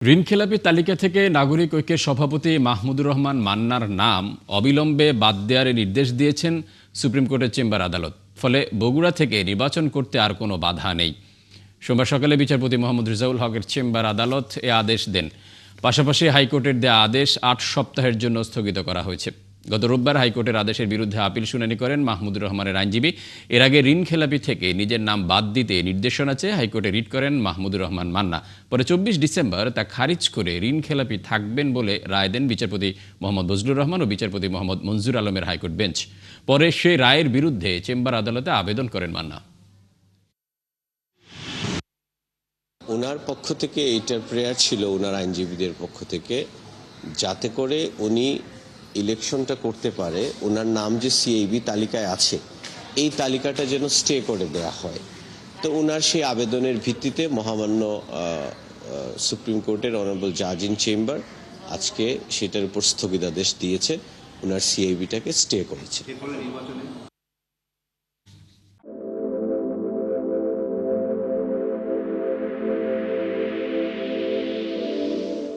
ঋণখেলাপি তালিকা থেকে নাগরিক ঐক্যের সভাপতি মাহমুদুর রহমান মান্নার নাম অবিলম্বে বাদ দেওয়ার নির্দেশ দিয়েছেন সুপ্রিম কোর্টের চেম্বার আদালত। ফলে বগুড়া থেকে নির্বাচন করতে আর কোনো বাধা নেই। সোমবার সকালে বিচারপতি মোহাম্মদ রেজাউল হকের চেম্বার আদালত এ আদেশ দেন। পাশাপাশি হাইকোর্টের দেয়া আদেশ ৮ সপ্তাহের জন্য স্থগিত করা হয়েছে। গত রোববার হাইকোর্টের আদেশের বিরুদ্ধে আপিল শুনানি করেন মাহমুদুর রহমানের আইনজীবী। এর আগে ঋণখেলাপি থেকে নিজের নাম বাদ দিতে নির্দেশনা চেয়ে হাইকোর্টে রিট করেন মাহমুদুর রহমান মান্না। পরে ২৪ ডিসেম্বর তা খারিজ করে ঋণখেলাপি থাকবেন বলে রায় দেন বিচারপতি মোহাম্মদ বজলুর রহমান ও বিচারপতি মোহাম্মদ মঞ্জুর আলমের হাইকোর্ট বেঞ্চ। পরে সেই রায়ের বিরুদ্ধে চেম্বার আদালতে আবেদন করেন মান্না। ওনার পক্ষ থেকে এইটার প্রেয়ার ছিল ওনার আইনজীবীদের পক্ষ থেকে, যাতে করে উনি ইলেকশনটা করতে পারে। ওনার নাম যে সিএবি তালিকায় আছে, এই তালিকাটা যেন স্টে করে দেয়া হয়। তো ওনার সেই আবেদনের ভিত্তিতে মহামান্য সুপ্রিম কোর্টের অনারেবল জাজ ইন চেম্বার আজকে সেটার উপর স্থগিতাদেশ দিয়েছে, ওনার সিএবিটাকে স্টে করেছে।